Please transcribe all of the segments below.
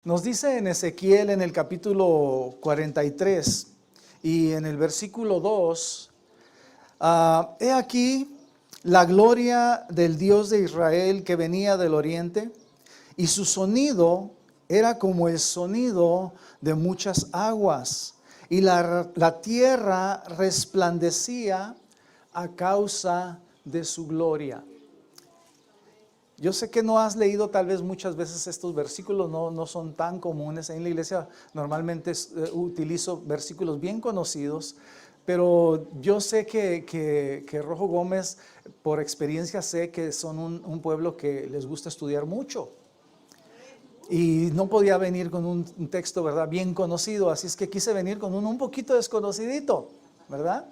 Nos dice en Ezequiel en el capítulo 43 y en el versículo 2, he aquí la gloria del Dios de Israel que venía del oriente, y su sonido era como el sonido de muchas aguas, y la tierra resplandecía a causa de su gloria. Yo sé que no has leído tal vez muchas veces estos versículos, no son tan comunes. En la iglesia normalmente utilizo versículos bien conocidos, pero yo sé que Rojo Gómez, por experiencia sé que son un pueblo que les gusta estudiar mucho. Y no podía venir con un texto, ¿verdad?, bien conocido, así es que quise venir con un poquito desconocidito, ¿verdad?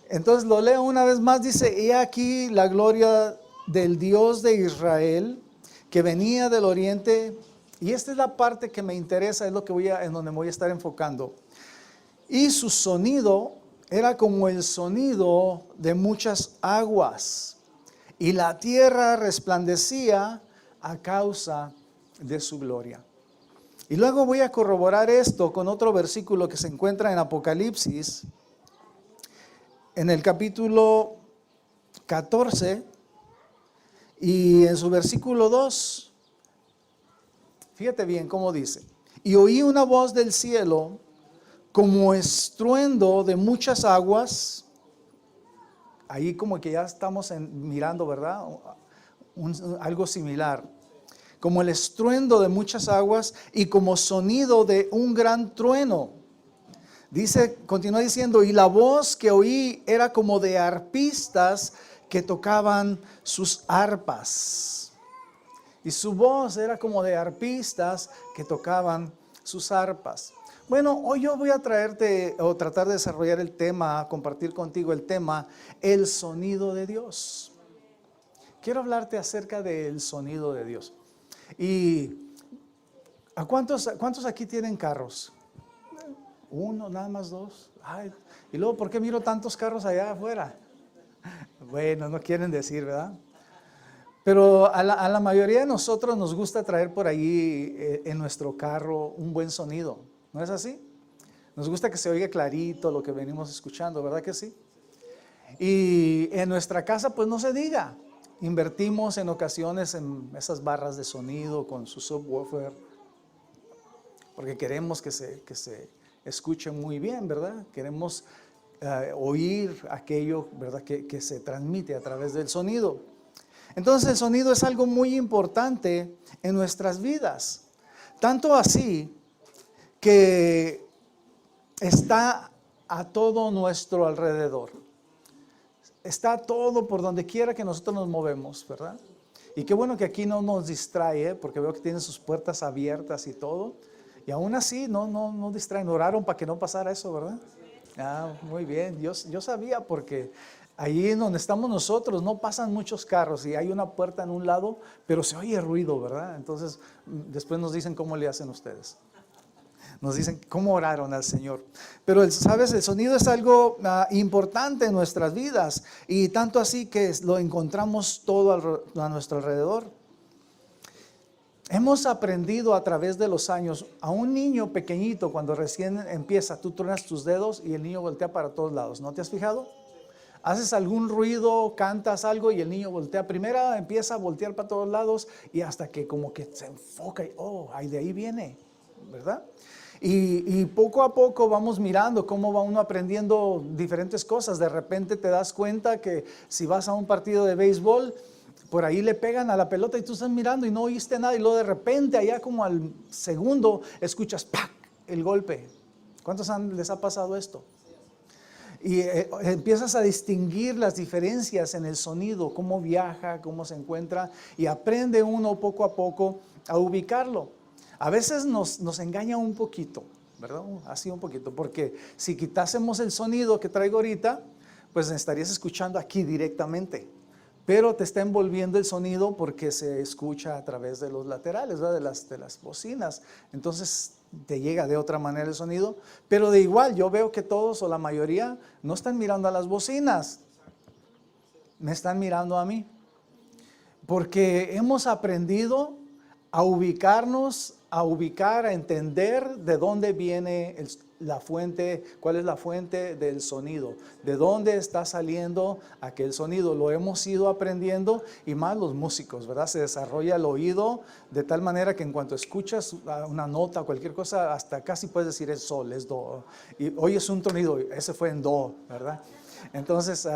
Entonces lo leo una vez más, dice, he aquí la gloria del Dios de Israel que venía del oriente, y esta es la parte que me interesa, es lo que en donde me voy a estar enfocando. Y su sonido era como el sonido de muchas aguas, y la tierra resplandecía a causa de su gloria. Y luego voy a corroborar esto con otro versículo que se encuentra en Apocalipsis, en el capítulo 14, y en su versículo 2, fíjate bien cómo dice: y oí una voz del cielo como estruendo de muchas aguas. Ahí como que ya estamos mirando, ¿verdad?, algo similar. Como el estruendo de muchas aguas y como sonido de un gran trueno. Dice, continúa diciendo, y la voz que oí era como de arpistas que tocaban sus arpas. Y su voz era como de arpistas que tocaban sus arpas. Bueno, hoy yo voy a traerte o tratar de desarrollar el tema, compartir contigo el tema, el sonido de Dios. Quiero hablarte acerca del sonido de Dios. ¿Y a cuántos aquí tienen carros? Uno, nada más dos. Ay, y luego, ¿por qué miro tantos carros allá afuera? Bueno, no quieren decir, ¿verdad? Pero a la mayoría de nosotros nos gusta traer por ahí en nuestro carro un buen sonido, ¿no es así? Nos gusta que se oiga clarito lo que venimos escuchando, ¿verdad que sí? Y en nuestra casa, pues no se diga. Invertimos en ocasiones en esas barras de sonido con su subwoofer, porque queremos que se escuche muy bien, ¿verdad? Queremos oír aquello, ¿verdad?, que se transmite a través del sonido. Entonces el sonido es algo muy importante en nuestras vidas, tanto así que está a todo nuestro alrededor. Está todo por donde quiera que nosotros nos movemos, ¿verdad? Y qué bueno que aquí no nos distrae, porque veo que tienen sus puertas abiertas y todo. Y aún así no distraen. Oraron para que no pasara eso, ¿verdad? Muy bien. Yo sabía, porque ahí en donde estamos nosotros no pasan muchos carros y hay una puerta en un lado, pero se oye ruido, ¿verdad? Entonces después nos dicen cómo le hacen ustedes. Nos dicen cómo oraron al Señor. Pero sabes, el sonido es algo importante en nuestras vidas, y tanto así que lo encontramos todo a nuestro alrededor. Hemos aprendido a través de los años, a un niño pequeñito cuando recién empieza, tú truenas tus dedos y el niño voltea para todos lados, ¿no te has fijado? Haces algún ruido, cantas algo y el niño voltea. Primero empieza a voltear para todos lados y hasta que como que se enfoca y ahí de ahí viene, ¿verdad? Y poco a poco vamos mirando cómo va uno aprendiendo diferentes cosas. De repente te das cuenta que si vas a un partido de béisbol, por ahí le pegan a la pelota y tú estás mirando y no oíste nada, y luego de repente allá como al segundo escuchas ¡pac!, el golpe. ¿Cuántos les ha pasado esto? Y empiezas a distinguir las diferencias en el sonido, cómo viaja, cómo se encuentra, y aprende uno poco a poco a ubicarlo. A veces nos engaña un poquito, ¿verdad? Así un poquito, porque si quitásemos el sonido que traigo ahorita, pues estarías escuchando aquí directamente, pero te está envolviendo el sonido porque se escucha a través de los laterales, ¿verdad?, de las bocinas. Entonces te llega de otra manera el sonido, pero de igual yo veo que todos o la mayoría no están mirando a las bocinas, me están mirando a mí, porque hemos aprendido a ubicarnos, a ubicar, a entender de dónde viene la fuente, cuál es la fuente del sonido, de dónde está saliendo aquel sonido. Lo hemos ido aprendiendo, y más los músicos, ¿verdad? Se desarrolla el oído de tal manera que en cuanto escuchas una nota, cualquier cosa, hasta casi puedes decir es sol, es do, y oyes un sonido, ese fue en do, ¿verdad? Entonces,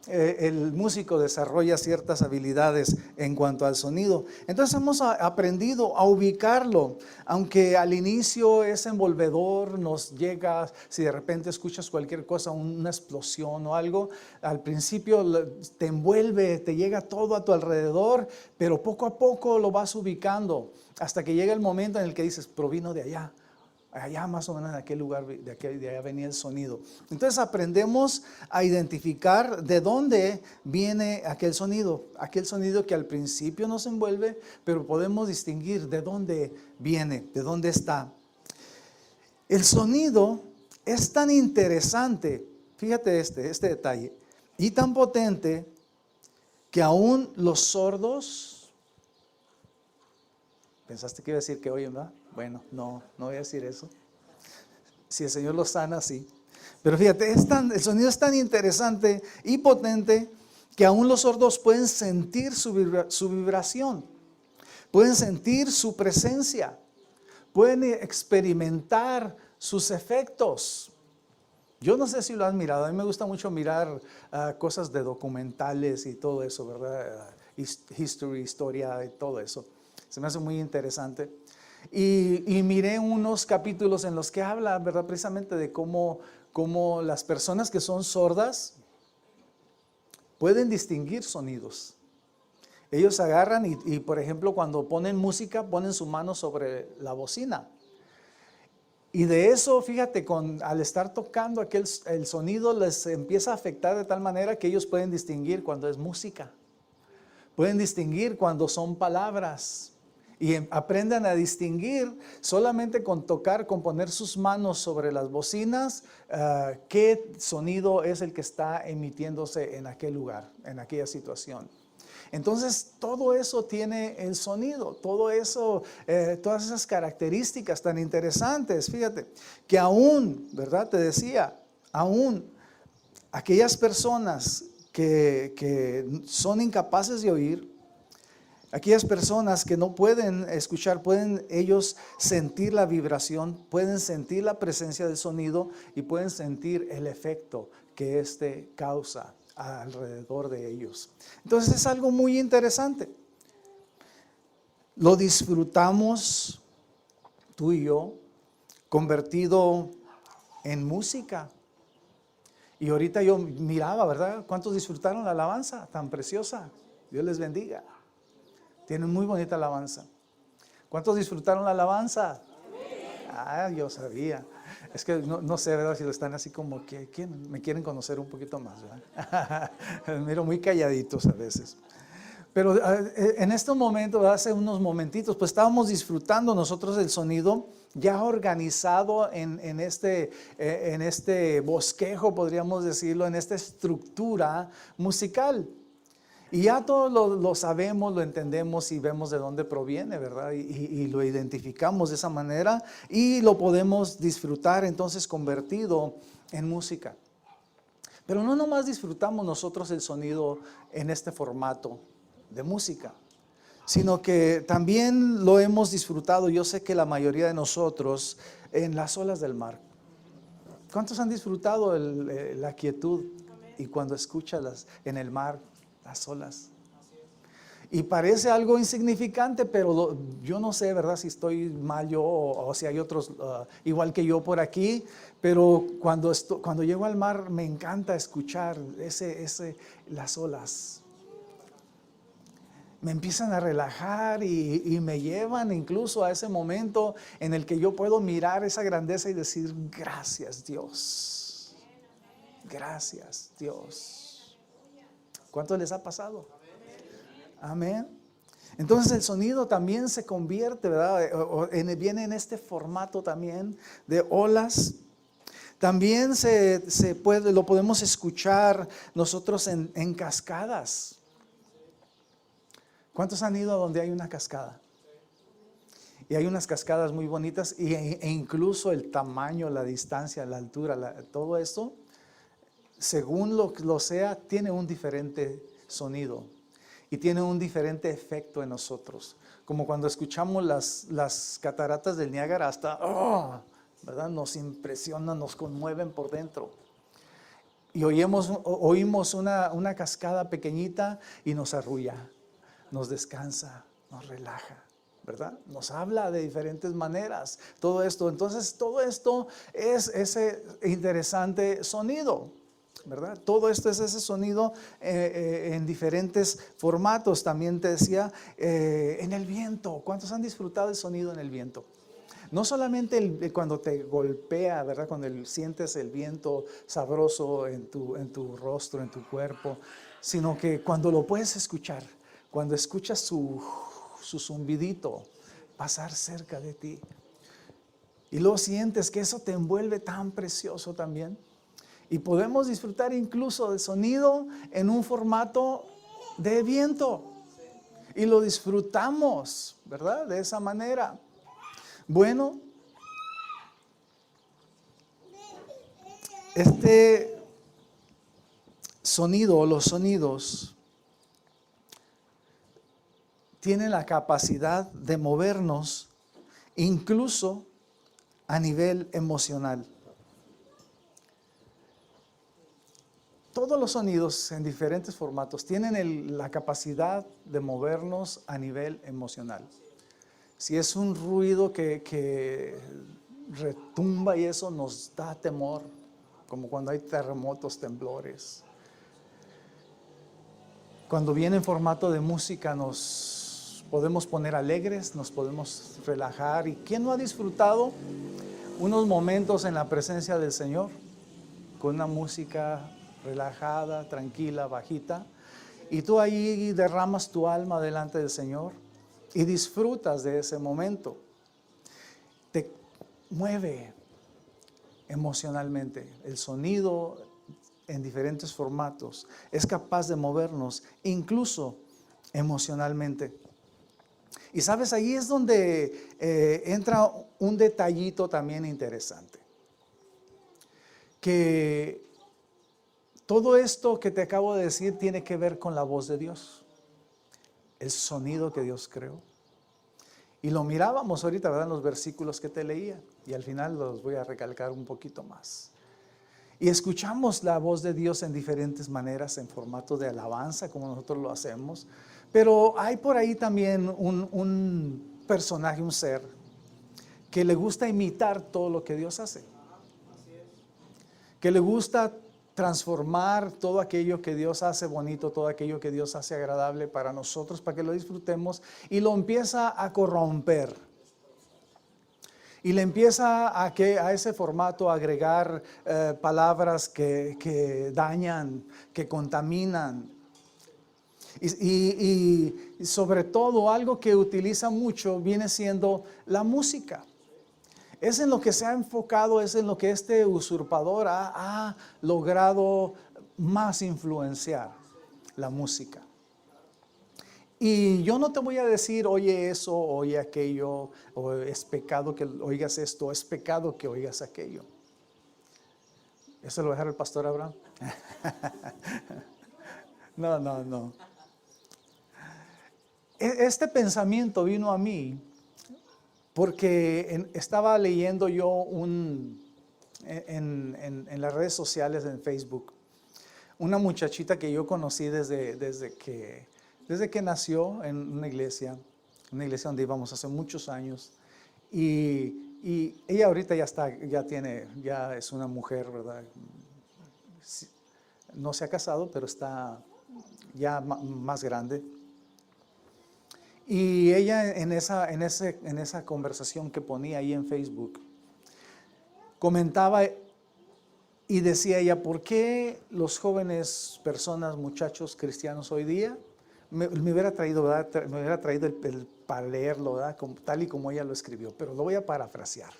el músico desarrolla ciertas habilidades en cuanto al sonido. Entonces hemos aprendido a ubicarlo, aunque al inicio es envolvedor, nos llega, si de repente escuchas cualquier cosa, una explosión o algo, al principio te envuelve, te llega todo a tu alrededor, pero poco a poco lo vas ubicando, hasta que llega el momento en el que dices, provino de allá. Allá más o menos en aquel lugar, de allá venía el sonido. Entonces aprendemos a identificar de dónde viene aquel sonido que al principio nos envuelve, pero podemos distinguir de dónde viene, de dónde está. El sonido es tan interesante, fíjate este detalle, y tan potente que aún los sordos, ¿pensaste que iba a decir que oyen, verdad? Bueno, no voy a decir eso. Si el Señor los sana, sí. Pero fíjate, el sonido es tan interesante y potente que aún los sordos pueden sentir su vibración, pueden sentir su presencia, pueden experimentar sus efectos. Yo no sé si lo has mirado, a mí me gusta mucho mirar cosas de documentales y todo eso, ¿verdad? Historia y todo eso. Se me hace muy interesante. Y miré unos capítulos en los que habla, ¿verdad? Precisamente de cómo las personas que son sordas pueden distinguir sonidos. Ellos agarran y por ejemplo, cuando ponen música, ponen su mano sobre la bocina. Y de eso, fíjate, al estar tocando el sonido les empieza a afectar de tal manera que ellos pueden distinguir cuando es música. Pueden distinguir cuando son palabras. Y aprendan a distinguir solamente con tocar, con poner sus manos sobre las bocinas, qué sonido es el que está emitiéndose en aquel lugar, en aquella situación. Entonces todo eso tiene el sonido, todo eso, todas esas características tan interesantes. Fíjate que aún, ¿verdad? Te decía, aún aquellas personas que son incapaces de oír, aquellas personas que no pueden escuchar, pueden ellos sentir la vibración, pueden sentir la presencia del sonido y pueden sentir el efecto que éste causa alrededor de ellos. Entonces es algo muy interesante. Lo disfrutamos tú y yo, convertido en música. Y ahorita yo miraba, ¿verdad? ¿Cuántos disfrutaron la alabanza tan preciosa? Dios les bendiga. Tienen muy bonita alabanza. ¿Cuántos disfrutaron la alabanza? Ah, yo sabía. Es que no sé, ¿verdad? Si lo están así como que me quieren conocer un poquito más, ¿verdad? Miro muy calladitos a veces. Pero en este momento, hace unos momentitos, pues estábamos disfrutando nosotros del sonido ya organizado en este bosquejo, podríamos decirlo, en esta estructura musical. Y ya todos lo sabemos, lo entendemos y vemos de dónde proviene, ¿verdad? Y lo identificamos de esa manera y lo podemos disfrutar entonces convertido en música. Pero no nomás disfrutamos nosotros el sonido en este formato de música, sino que también lo hemos disfrutado, yo sé que la mayoría de nosotros, en las olas del mar. ¿Cuántos han disfrutado la quietud y cuando escuchas en el mar las olas? Y parece algo insignificante, pero yo no sé, ¿verdad? Si estoy mal yo o si hay otros igual que yo por aquí, pero cuando llego al mar me encanta escuchar las olas. Me empiezan a relajar y me llevan incluso a ese momento en el que yo puedo mirar esa grandeza y decir, gracias Dios, gracias Dios. ¿Cuánto les ha pasado? Amén. Entonces el sonido también se convierte, ¿verdad? Viene en este formato también de olas. También lo podemos escuchar nosotros en cascadas. ¿Cuántos han ido a donde hay una cascada? Y hay unas cascadas muy bonitas e incluso el tamaño, la distancia, la altura, todo esto, según lo sea, tiene un diferente sonido y tiene un diferente efecto en nosotros. Como cuando escuchamos las cataratas del Niágara, hasta, ¿verdad? Nos impresionan, nos conmueven por dentro. Y oímos una cascada pequeñita y nos arrulla, nos descansa, nos relaja, ¿verdad? Nos habla de diferentes maneras, todo esto. Entonces, todo esto es ese interesante sonido, ¿verdad? Todo esto es ese sonido en diferentes formatos. También te decía, en el viento. ¿Cuántos han disfrutado el sonido en el viento? No solamente cuando te golpea, ¿verdad? Cuando sientes el viento sabroso en tu rostro, en tu cuerpo, sino que cuando lo puedes escuchar, cuando escuchas su zumbidito pasar cerca de ti. Y luego sientes que eso te envuelve tan precioso también. Y podemos disfrutar incluso del sonido en un formato de viento. Y lo disfrutamos, ¿verdad? De esa manera. Bueno, este sonido, los sonidos, tienen la capacidad de movernos incluso a nivel emocional. Todos los sonidos en diferentes formatos tienen la capacidad de movernos a nivel emocional. Si es un ruido que retumba y eso nos da temor, como cuando hay terremotos, temblores. Cuando viene en formato de música nos podemos poner alegres, nos podemos relajar. ¿Y quién no ha disfrutado unos momentos en la presencia del Señor con una música relajada, tranquila, bajita? Y tú ahí derramas tu alma delante del Señor y disfrutas de ese momento. Te mueve emocionalmente. El sonido en diferentes formatos es capaz de movernos incluso emocionalmente. Y sabes, ahí es donde entra un detallito también interesante. Que todo esto que te acabo de decir tiene que ver con la voz de Dios. El sonido que Dios creó. Y lo mirábamos ahorita, ¿verdad? En los versículos que te leía. Y al final los voy a recalcar un poquito más. Y escuchamos la voz de Dios en diferentes maneras, en formato de alabanza, como nosotros lo hacemos. Pero hay por ahí también un personaje, un ser, que le gusta imitar todo lo que Dios hace. Que le gusta transformar todo aquello que Dios hace bonito, todo aquello que Dios hace agradable para nosotros, para que lo disfrutemos, y lo empieza a corromper. Y le empieza a ese formato a agregar palabras que dañan, que contaminan. Y sobre todo algo que utiliza mucho viene siendo la música. Es en lo que se ha enfocado, es en lo que este usurpador ha logrado más influenciar, la música. Y yo no te voy a decir, oye eso, oye aquello, o es pecado que oigas esto, es pecado que oigas aquello. ¿Eso lo va a dejar el pastor Abraham? No. Este pensamiento vino a mí porque estaba leyendo yo en las redes sociales, en Facebook, una muchachita que yo conocí desde que nació en una iglesia donde íbamos hace muchos años. Y ella ahorita ya es una mujer, ¿verdad? No se ha casado, pero está ya más grande. Y ella en esa conversación que ponía ahí en Facebook, comentaba y decía ella, ¿por qué los jóvenes, personas, muchachos cristianos hoy día, me hubiera traído, ¿verdad? Me hubiera traído para leerlo, ¿verdad? Tal y como ella lo escribió, pero lo voy a parafrasear.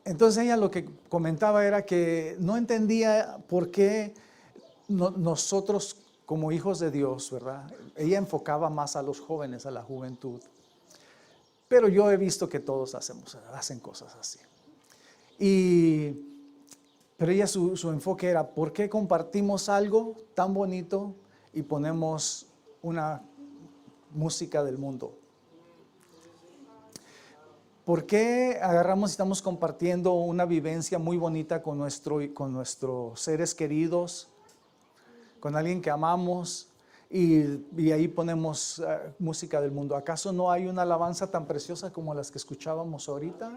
Entonces ella lo que comentaba era que no entendía por qué nosotros como hijos de Dios, ¿verdad? Ella enfocaba más a los jóvenes, a la juventud. pero yo he visto que todos hacen cosas así. Pero ella su enfoque era, ¿por qué compartimos algo tan bonito y ponemos una música del mundo? ¿Por qué agarramos y estamos compartiendo una vivencia muy bonita con nuestros seres queridos, con alguien que amamos, y ahí ponemos música del mundo? ¿Acaso no hay una alabanza tan preciosa como las que escuchábamos ahorita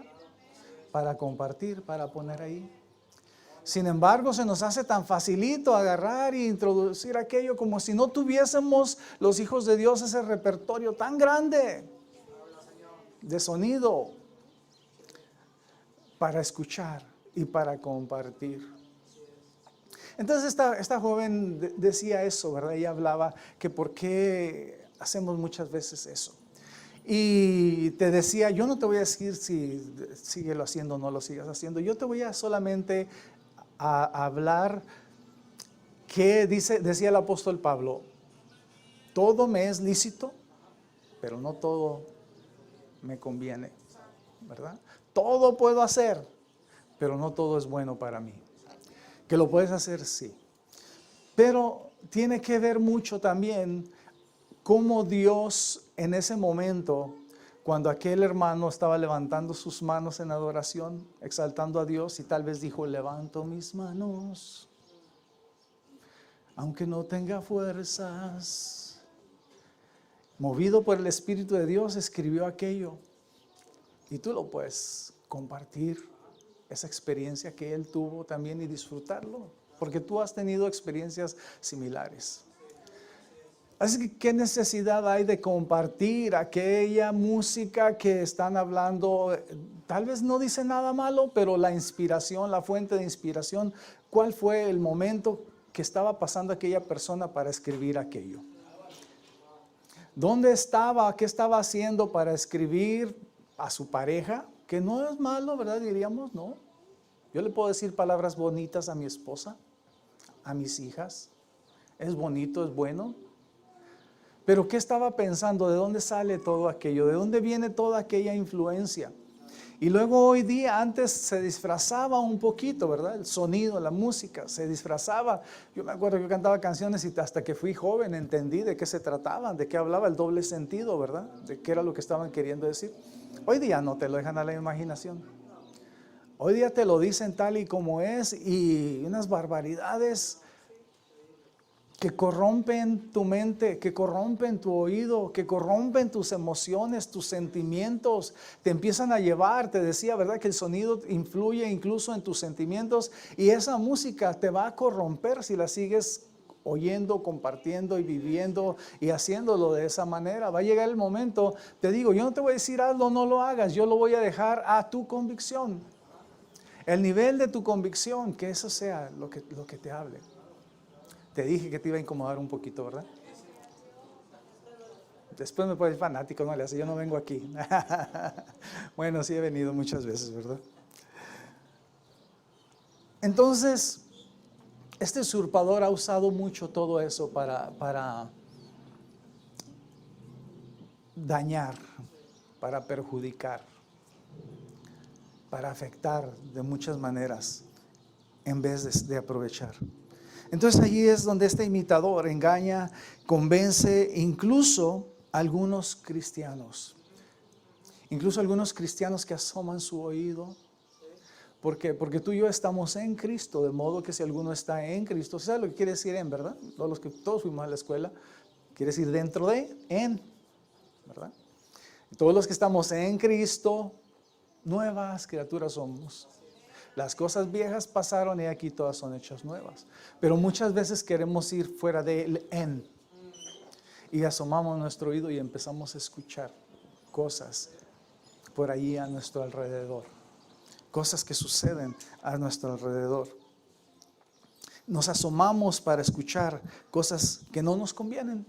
para compartir, para poner ahí? Sin embargo, se nos hace tan facilito agarrar e introducir aquello como si no tuviésemos los hijos de Dios ese repertorio tan grande de sonido para escuchar y para compartir. Entonces esta joven decía eso, ¿verdad? Ella hablaba que por qué hacemos muchas veces eso. Y te decía, yo no te voy a decir si síguelo haciendo o no lo sigas haciendo. Yo te voy a solamente a hablar que decía el apóstol Pablo, todo me es lícito, pero no todo me conviene, ¿verdad? Todo puedo hacer, pero no todo es bueno para mí. Que lo puedes hacer, sí. Pero tiene que ver mucho también cómo Dios en ese momento, cuando aquel hermano estaba levantando sus manos en adoración, exaltando a Dios, y tal vez dijo, levanto mis manos, aunque no tenga fuerzas. Movido por el Espíritu de Dios, escribió aquello. Y tú lo puedes compartir, esa experiencia que él tuvo también, y disfrutarlo, porque tú has tenido experiencias similares. Así que, ¿qué necesidad hay de compartir aquella música que están hablando? Tal vez no dice nada malo, pero la inspiración, la fuente de inspiración, ¿cuál fue el momento que estaba pasando aquella persona para escribir aquello? ¿Dónde estaba? ¿Qué estaba haciendo para escribir a su pareja? Que no es malo, ¿verdad? Diríamos, ¿no? Yo le puedo decir palabras bonitas a mi esposa, a mis hijas. Es bonito, es bueno. Pero ¿qué estaba pensando? ¿De dónde sale todo aquello? ¿De dónde viene toda aquella influencia? Y luego hoy día, antes se disfrazaba un poquito, ¿verdad? El sonido, la música, se disfrazaba. Yo me acuerdo que yo cantaba canciones y hasta que fui joven entendí de qué se trataban, de qué hablaba el doble sentido, ¿verdad? De qué era lo que estaban queriendo decir. Hoy día no te lo dejan a la imaginación. Hoy día te lo dicen tal y como es, y unas barbaridades que corrompen tu mente, que corrompen tu oído, que corrompen tus emociones, tus sentimientos, te empiezan a llevar. Te decía, ¿verdad?, que el sonido influye incluso en tus sentimientos, y esa música te va a corromper si la sigues oyendo, compartiendo y viviendo y haciéndolo de esa manera. Va a llegar el momento, te digo, yo no te voy a decir hazlo, no lo hagas, yo lo voy a dejar a tu convicción. El nivel de tu convicción, que eso sea lo que te hable. Te dije que te iba a incomodar un poquito, ¿verdad? Después me puedes decir fanático, no le hace, yo no vengo aquí. Bueno, sí he venido muchas veces, ¿verdad? Entonces, este usurpador ha usado mucho todo eso para dañar, para perjudicar, para afectar de muchas maneras, en vez de aprovechar. Entonces allí es donde este imitador engaña, convence incluso a algunos cristianos. Incluso algunos cristianos que asoman su oído. ¿Por qué? Porque tú y yo estamos en Cristo, de modo que si alguno está en Cristo, ¿sabes lo que quiere decir en, verdad? Todos fuimos a la escuela, quiere decir dentro de, en, ¿verdad? Y todos los que estamos en Cristo, nuevas criaturas somos. Las cosas viejas pasaron y aquí todas son hechas nuevas. Pero muchas veces queremos ir fuera del en y asomamos nuestro oído y empezamos a escuchar cosas por ahí a nuestro alrededor. Cosas que suceden a nuestro alrededor. Nos asomamos para escuchar cosas que no nos convienen,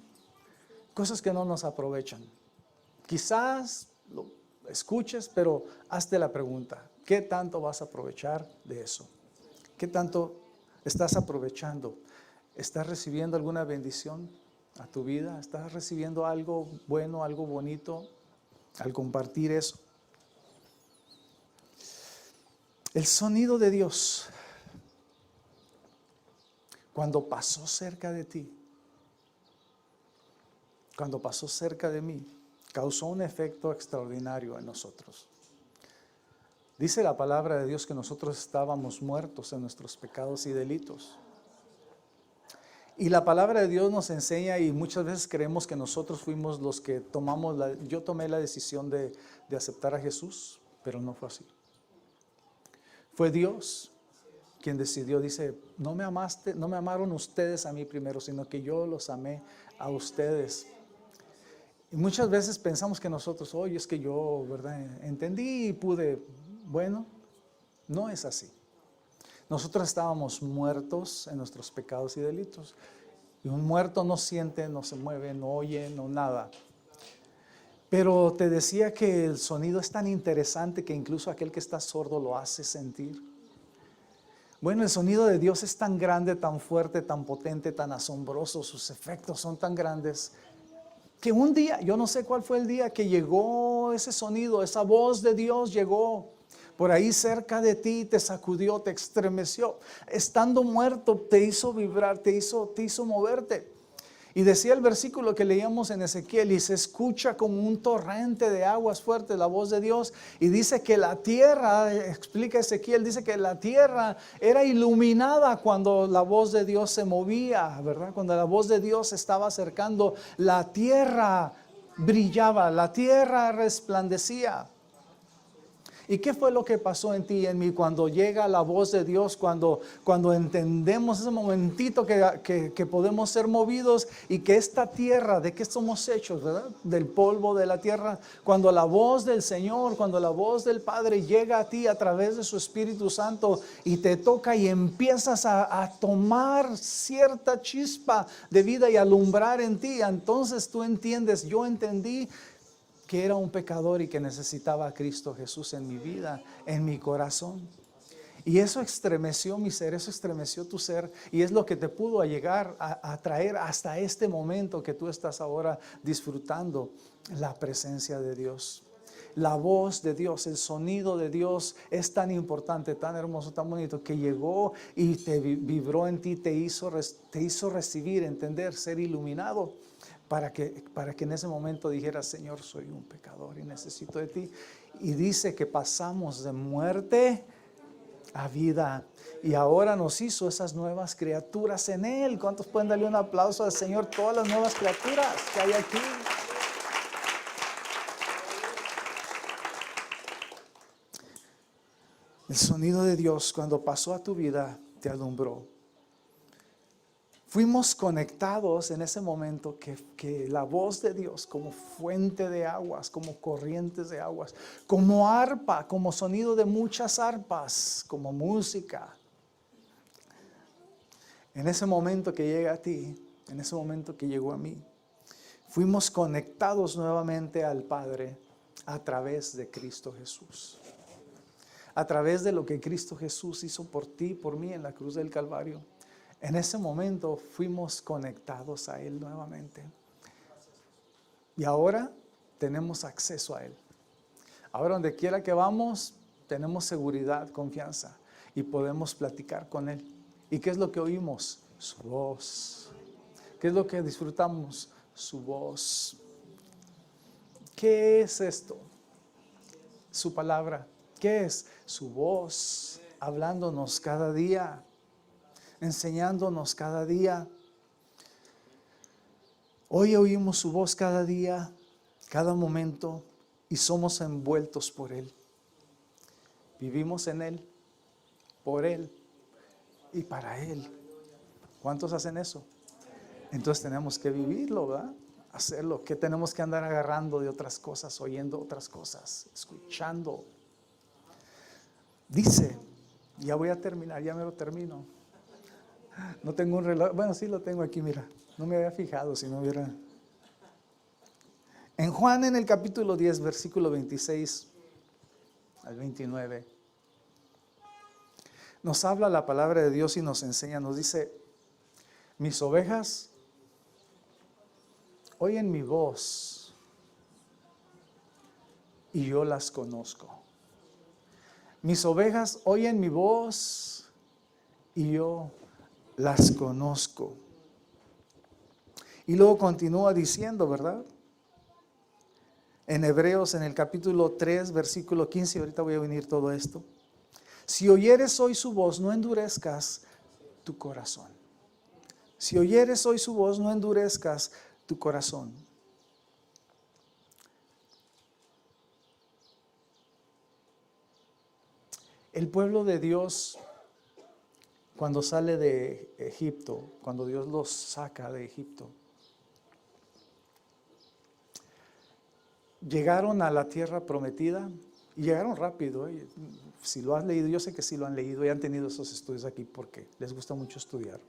cosas que no nos aprovechan. Quizás lo escuches, pero hazte la pregunta. ¿Qué tanto vas a aprovechar de eso? ¿Qué tanto estás aprovechando? ¿Estás recibiendo alguna bendición a tu vida? ¿Estás recibiendo algo bueno, algo bonito? al compartir eso. El sonido de Dios, cuando pasó cerca de ti, cuando pasó cerca de mí, causó un efecto extraordinario en nosotros. Dice la palabra de Dios que nosotros estábamos muertos en nuestros pecados y delitos. Y la palabra de Dios nos enseña, y muchas veces creemos que nosotros fuimos los que yo tomé la decisión de aceptar a Jesús, pero no fue así. Fue Dios quien decidió, dice, no me amaron ustedes a mí primero, sino que yo los amé a ustedes. Y muchas veces pensamos que nosotros, oye, es que yo, ¿verdad? Entendí y pude. Bueno, no es así. Nosotros estábamos muertos en nuestros pecados y delitos. Y un muerto no siente, no se mueve, no oye, no nada. Pero te decía que el sonido es tan interesante que incluso aquel que está sordo lo hace sentir. Bueno, el sonido de Dios es tan grande, tan fuerte, tan potente, tan asombroso. Sus efectos son tan grandes que un día, yo no sé cuál fue el día que llegó ese sonido, esa voz de Dios llegó por ahí cerca de ti, te sacudió, te estremeció. Estando muerto te hizo vibrar, te hizo moverte. Y decía el versículo que leíamos en Ezequiel, y se escucha como un torrente de aguas fuertes la voz de Dios. Y dice que la tierra, explica Ezequiel, dice que la tierra era iluminada cuando la voz de Dios se movía, ¿verdad? Cuando la voz de Dios se estaba acercando, la tierra brillaba, la tierra resplandecía. ¿Y qué fue lo que pasó en ti y en mí cuando llega la voz de Dios, cuando entendemos ese momentito que podemos ser movidos y que esta tierra, ¿de qué somos hechos, verdad? Del polvo de la tierra. Cuando la voz del Señor, cuando la voz del Padre llega a ti a través de su Espíritu Santo y te toca y empiezas a tomar cierta chispa de vida y alumbrar en ti, entonces tú entiendes, yo entendí que era un pecador y que necesitaba a Cristo Jesús en mi vida, en mi corazón. Y eso estremeció mi ser, eso estremeció tu ser, y es lo que te pudo llegar a traer hasta este momento que tú estás ahora disfrutando la presencia de Dios. La voz de Dios, el sonido de Dios es tan importante, tan hermoso, tan bonito, que llegó y te vibró en ti, te hizo recibir, entender, ser iluminado. Para que en ese momento dijeras, Señor, soy un pecador y necesito de ti. Y dice que pasamos de muerte a vida. Y ahora nos hizo esas nuevas criaturas en Él. ¿Cuántos pueden darle un aplauso al Señor? Todas las nuevas criaturas que hay aquí. El sonido de Dios cuando pasó a tu vida te alumbró. Fuimos conectados en ese momento que la voz de Dios como fuente de aguas, como corrientes de aguas, como arpa, como sonido de muchas arpas, como música. En ese momento que llega a ti, en ese momento que llegó a mí, fuimos conectados nuevamente al Padre a través de Cristo Jesús. A través de lo que Cristo Jesús hizo por ti, por mí en la cruz del Calvario. En ese momento fuimos conectados a Él nuevamente. Y ahora tenemos acceso a Él. Ahora donde quiera que vamos, tenemos seguridad, confianza y podemos platicar con Él. ¿Y qué es lo que oímos? Su voz. ¿Qué es lo que disfrutamos? Su voz. ¿Qué es esto? Su palabra. ¿Qué es? Su voz, hablándonos cada día, enseñándonos cada día. Hoy oímos su voz cada día, cada momento, y somos envueltos por Él. Vivimos en Él, por Él y para Él. ¿Cuántos hacen eso? Entonces tenemos que vivirlo, ¿verdad? Hacerlo. ¿Qué tenemos que andar agarrando de otras cosas, oyendo otras cosas, escuchando? Dice, ya voy a terminar, ya me lo termino. No tengo un reloj, bueno, sí lo tengo aquí, mira, no me había fijado si no hubiera. En Juan, en el capítulo 10, versículo 26 al 29, nos habla la palabra de Dios y nos enseña, nos dice, mis ovejas oyen mi voz y yo las conozco. Mis ovejas oyen mi voz y yo las conozco. Y luego continúa diciendo, ¿verdad? En Hebreos, en el capítulo 3, versículo 15, ahorita voy a venir todo esto. Si oyeres hoy su voz, no endurezcas tu corazón. Si oyeres hoy su voz, no endurezcas tu corazón. El pueblo de Dios, cuando sale de Egipto, cuando Dios los saca de Egipto, llegaron a la tierra prometida y llegaron rápido. Si lo has leído, yo sé que sí lo han leído y han tenido esos estudios aquí porque les gusta mucho estudiar.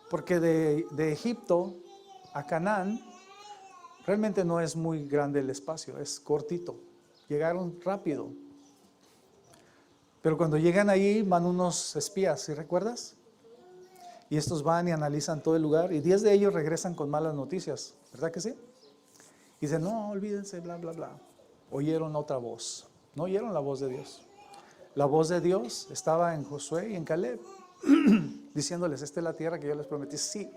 Porque de Egipto a Canaán realmente no es muy grande el espacio, es cortito. Llegaron rápido. Pero cuando llegan ahí van unos espías, ¿sí recuerdas? Y estos van y analizan todo el lugar y 10 de ellos regresan con malas noticias, ¿verdad que sí? Y dicen, no, olvídense, bla, bla, bla. Oyeron otra voz, no oyeron la voz de Dios. La voz de Dios estaba en Josué y en Caleb, diciéndoles, esta es la tierra que yo les prometí. Sí,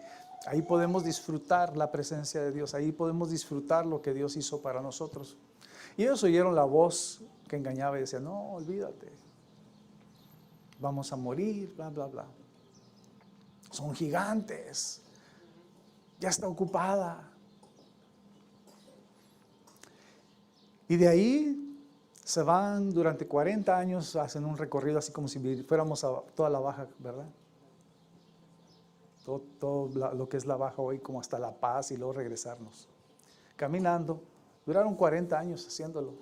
ahí podemos disfrutar la presencia de Dios, ahí podemos disfrutar lo que Dios hizo para nosotros. Y ellos oyeron la voz que engañaba y decían, no, olvídate, vamos a morir, bla, bla, bla. Son gigantes, ya está ocupada. Y de ahí se van durante 40 años, hacen un recorrido así como si fuéramos a toda la Baja, ¿verdad? Todo lo que es la Baja hoy, como hasta La Paz y luego regresarnos. Caminando, duraron 40 años haciéndolo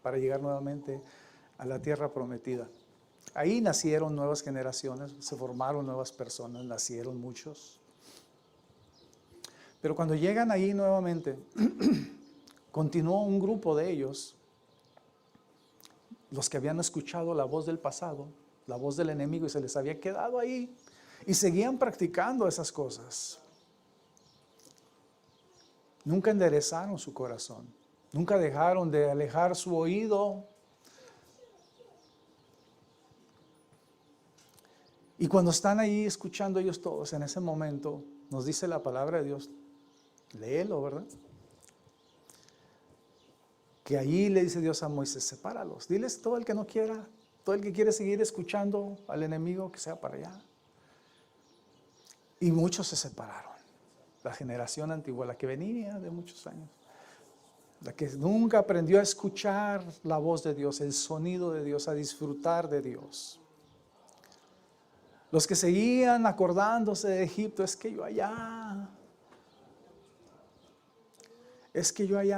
para llegar nuevamente a la tierra prometida. Ahí nacieron nuevas generaciones, se formaron nuevas personas, nacieron muchos. Pero cuando llegan ahí nuevamente, continuó un grupo de ellos, los que habían escuchado la voz del pasado, la voz del enemigo y se les había quedado ahí y seguían practicando esas cosas. Nunca enderezaron su corazón, nunca dejaron de alejar su oído. Y cuando están ahí escuchando ellos todos, en ese momento, nos dice la palabra de Dios, léelo, ¿verdad? Que allí le dice Dios a Moisés, sepáralos, diles todo el que no quiera, todo el que quiere seguir escuchando al enemigo, que sea para allá. Y muchos se separaron. La generación antigua, la que venía de muchos años, la que nunca aprendió a escuchar la voz de Dios, el sonido de Dios, a disfrutar de Dios. Los que seguían acordándose de Egipto, es que yo allá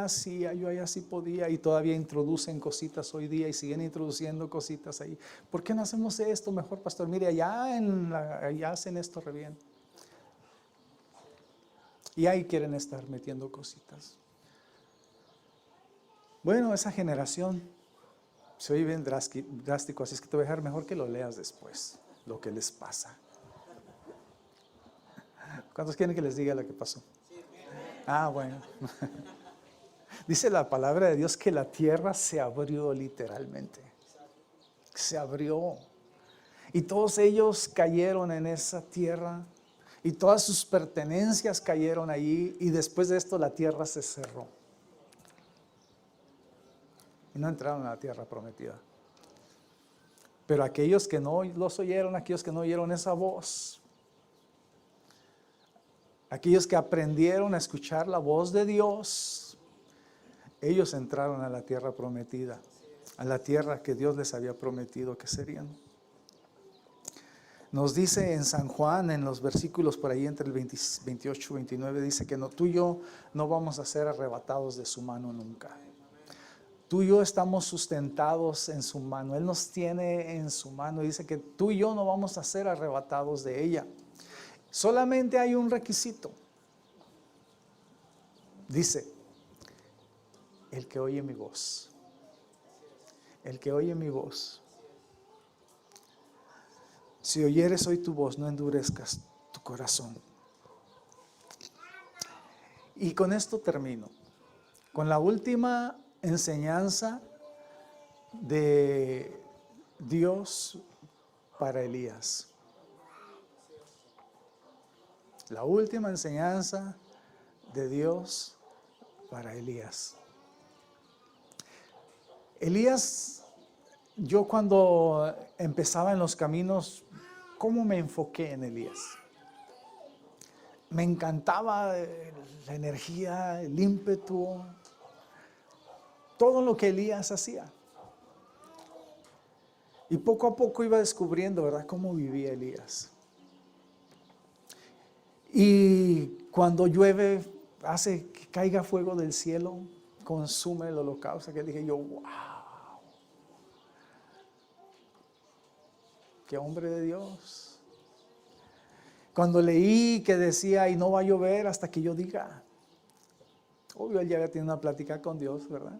sí podía, y todavía introducen cositas hoy día y siguen introduciendo cositas ahí. ¿Por qué no hacemos esto mejor, pastor? Mire, allá hacen esto re bien. Y ahí quieren estar metiendo cositas. Bueno, esa generación se oye bien drástico, así es que te voy a dejar mejor que lo leas después, lo que les pasa. ¿Cuántos quieren que les diga lo que pasó? Ah, bueno. Dice la palabra de Dios que la tierra se abrió literalmente. Se abrió. Y todos ellos cayeron en esa tierra. Y todas sus pertenencias cayeron allí. Y después de esto la tierra se cerró. Y no entraron a la tierra prometida. Pero aquellos que no los oyeron, aquellos que no oyeron esa voz, aquellos que aprendieron a escuchar la voz de Dios, ellos entraron a la tierra prometida, a la tierra que Dios les había prometido que serían. Nos dice en San Juan, en los versículos por ahí entre el 28 y 29, dice que tú y yo no vamos a ser arrebatados de su mano nunca. Tú y yo estamos sustentados en su mano. Él nos tiene en su mano. Dice que tú y yo no vamos a ser arrebatados de ella. Solamente hay un requisito. Dice, el que oye mi voz. El que oye mi voz. Si oyeres hoy tu voz, no endurezcas tu corazón. Y con esto termino. Con la última enseñanza de Dios para Elías. La última enseñanza de Dios para Elías. Elías, yo cuando empezaba en los caminos, ¿cómo me enfoqué en Elías? Me encantaba la energía, el ímpetu, todo lo que Elías hacía. Y poco a poco iba descubriendo, ¿verdad?, cómo vivía Elías. Y cuando llueve, hace que caiga fuego del cielo, consume el holocausto, que dije yo, wow, qué hombre de Dios. Cuando leí que decía, y no va a llover hasta que yo diga, obvio, él ya había tenido una plática con Dios, ¿verdad?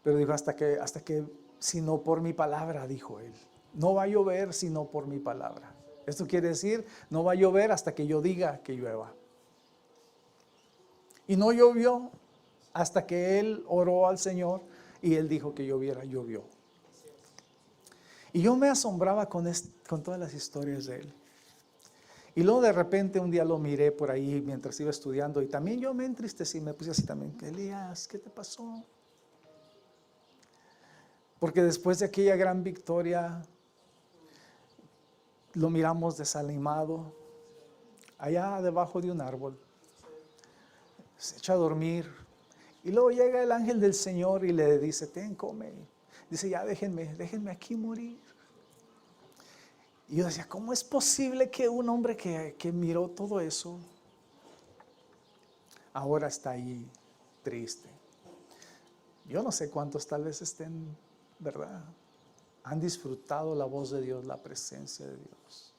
Pero dijo, hasta que, sino por mi palabra, dijo él. No va a llover sino por mi palabra. Esto quiere decir, no va a llover hasta que yo diga que llueva. Y no llovió hasta que él oró al Señor y él dijo que lloviera, llovió. Y yo me asombraba con todas las historias de él. Y luego de repente un día lo miré por ahí mientras iba estudiando y también yo me entristecí, me puse así también, Elías, ¿qué te pasó? Porque después de aquella gran victoria, lo miramos desanimado, allá debajo de un árbol, se echa a dormir. Y luego llega el ángel del Señor y le dice, ten, come. Dice, ya déjenme aquí morir. Y yo decía, ¿cómo es posible que un hombre que miró todo eso, ahora está ahí triste? Yo no sé cuántos tal vez estén, ¿verdad? Han disfrutado la voz de Dios, la presencia de Dios,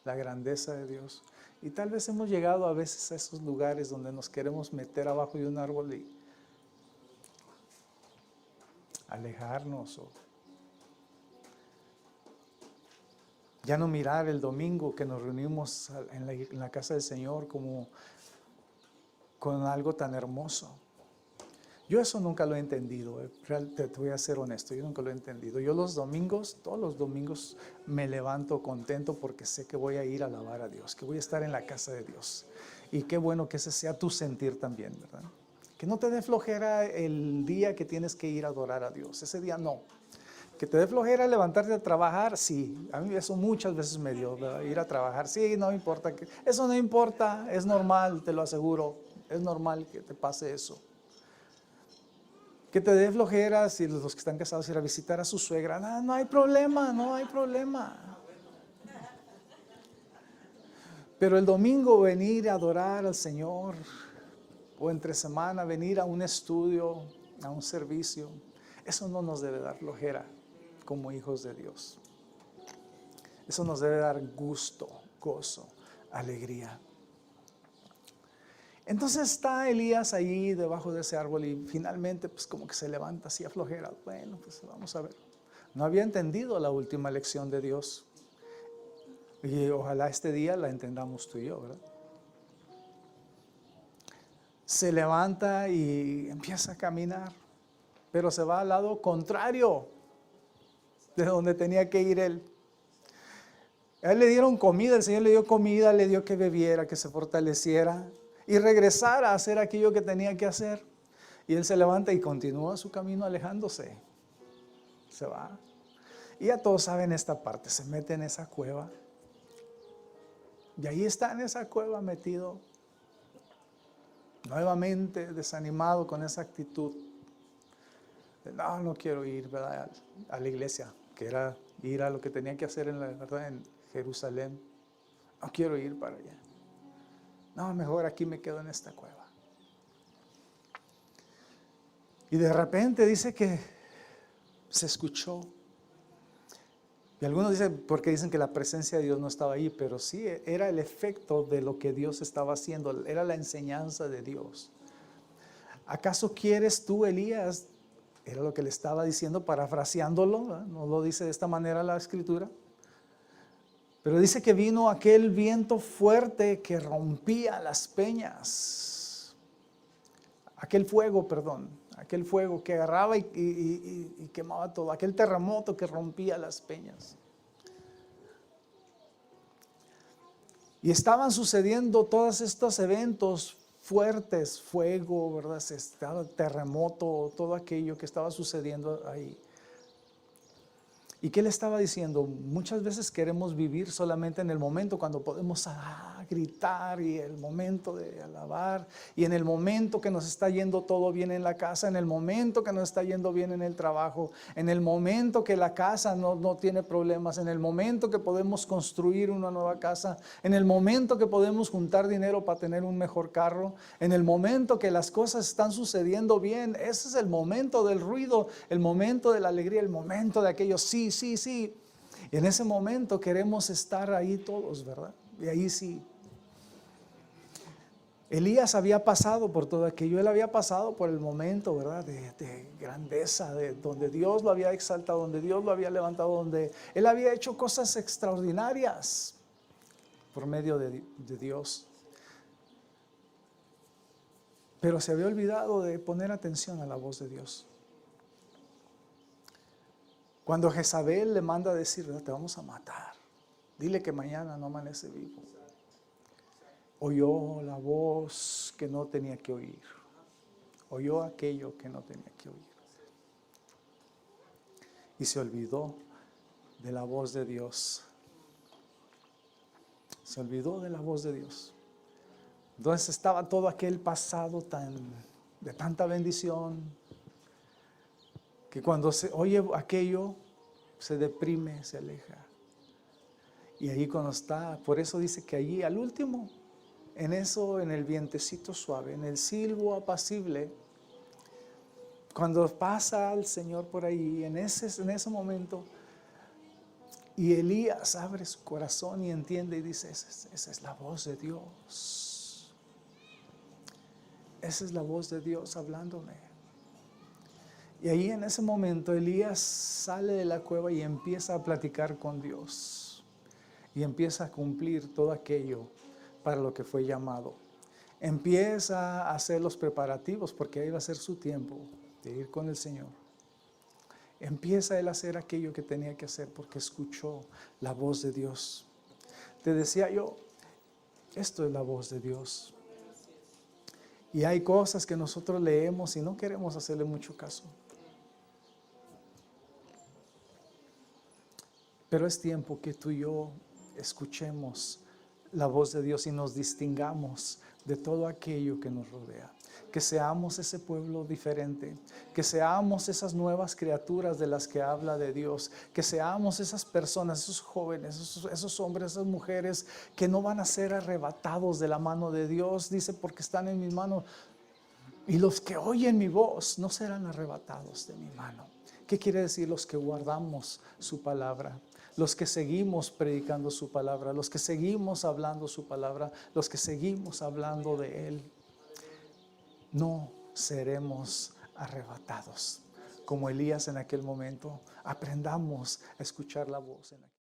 la grandeza de Dios. Y tal vez hemos llegado a veces a esos lugares donde nos queremos meter abajo de un árbol y alejarnos o ya no mirar el domingo que nos reunimos en la casa del Señor como con algo tan hermoso. Yo eso nunca lo he entendido, te voy a ser honesto, yo nunca lo he entendido. Yo los domingos, todos los domingos me levanto contento porque sé que voy a ir a alabar a Dios, que voy a estar en la casa de Dios. Y qué bueno que ese sea tu sentir también, ¿verdad? Que no te dé flojera el día que tienes que ir a adorar a Dios, ese día no. Que te dé flojera levantarte a trabajar, sí. A mí eso muchas veces me dio, ¿verdad? Ir a trabajar, sí, no importa. Eso no importa, es normal, te lo aseguro. Es normal que te pase eso. Que te dé flojera si los que están casados ir a visitar a su suegra. No hay problema, no hay problema. Pero el domingo venir a adorar al Señor, o entre semana venir a un estudio, a un servicio, eso no nos debe dar flojera como hijos de Dios. Eso nos debe dar gusto, gozo, alegría. Entonces está Elías ahí debajo de ese árbol y finalmente pues como que se levanta así a flojera. Bueno, pues vamos a ver. No había entendido la última lección de Dios. Y ojalá este día la entendamos tú y yo, ¿verdad? Se levanta y empieza a caminar, pero se va al lado contrario de donde tenía que ir él. A él le dieron comida, el Señor le dio comida, le dio que bebiera, que se fortaleciera y regresara a hacer aquello que tenía que hacer. Y él se levanta y continúa su camino alejándose. Se va. Y ya todos saben esta parte, se mete en esa cueva. Y ahí está en esa cueva metido, nuevamente desanimado con esa actitud. No quiero ir, ¿verdad?, a la iglesia, que era ir a lo que tenía que hacer en Jerusalén. No quiero ir para allá. No, mejor aquí me quedo en esta cueva. Y de repente dice que se escuchó. Y algunos dicen, porque dicen que la presencia de Dios no estaba ahí, pero sí, era el efecto de lo que Dios estaba haciendo, era la enseñanza de Dios. ¿Acaso quieres tú, Elías? Era lo que le estaba diciendo, parafraseándolo, ¿verdad? No lo dice de esta manera la Escritura. Pero dice que vino aquel viento fuerte que rompía las peñas. Aquel fuego, aquel fuego que agarraba y quemaba todo, aquel terremoto que rompía las peñas. Y estaban sucediendo todos estos eventos fuertes, fuego, ¿verdad? Terremoto, todo aquello que estaba sucediendo ahí. ¿Y qué le estaba diciendo? Muchas veces queremos vivir solamente en el momento cuando podemos gritar, y el momento de alabar, y en el momento que nos está yendo todo bien en la casa, en el momento que nos está yendo bien en el trabajo, en el momento que la casa no tiene problemas, en el momento que podemos construir una nueva casa, en el momento que podemos juntar dinero para tener un mejor carro, en el momento que las cosas están sucediendo bien. Ese es el momento del ruido, el momento de la alegría, el momento de aquello, sí. Y en ese momento queremos estar ahí todos, ¿verdad? Y ahí sí. Elías había pasado por todo aquello, él había pasado por el momento, ¿verdad? De grandeza, de donde Dios lo había exaltado, donde Dios lo había levantado, donde él había hecho cosas extraordinarias por medio de Dios. Pero se había olvidado de poner atención a la voz de Dios. Cuando Jezabel le manda a decir, te vamos a matar, dile que mañana no amanece vivo, oyó la voz que no tenía que oír, oyó aquello que no tenía que oír, y se olvidó de la voz de Dios. Se olvidó de la voz de Dios. Entonces estaba todo aquel pasado de tanta bendición, que cuando se oye aquello, se deprime, se aleja. Y ahí cuando está, por eso dice que allí al último, en el vientecito suave, en el silbo apacible, cuando pasa el Señor por ahí, en ese momento, y Elías abre su corazón y entiende y dice, esa es la voz de Dios. Esa es la voz de Dios hablándome. Y ahí en ese momento Elías sale de la cueva y empieza a platicar con Dios. Y empieza a cumplir todo aquello para lo que fue llamado. Empieza a hacer los preparativos, porque ahí va a ser su tiempo de ir con el Señor. Empieza él a hacer aquello que tenía que hacer porque escuchó la voz de Dios. Te decía yo, esto es la voz de Dios. Y hay cosas que nosotros leemos y no queremos hacerle mucho caso. Pero es tiempo que tú y yo escuchemos la voz de Dios y nos distingamos de todo aquello que nos rodea. Que seamos ese pueblo diferente, que seamos esas nuevas criaturas de las que habla de Dios, que seamos esas personas, esos jóvenes, esos hombres, esas mujeres que no van a ser arrebatados de la mano de Dios. Dice, porque están en mis manos, y los que oyen mi voz no serán arrebatados de mi mano. ¿Qué quiere decir? Los que guardamos su palabra, los que seguimos predicando su palabra, los que seguimos hablando su palabra, los que seguimos hablando de Él, no seremos arrebatados. Como Elías en aquel momento, aprendamos a escuchar la voz en aquel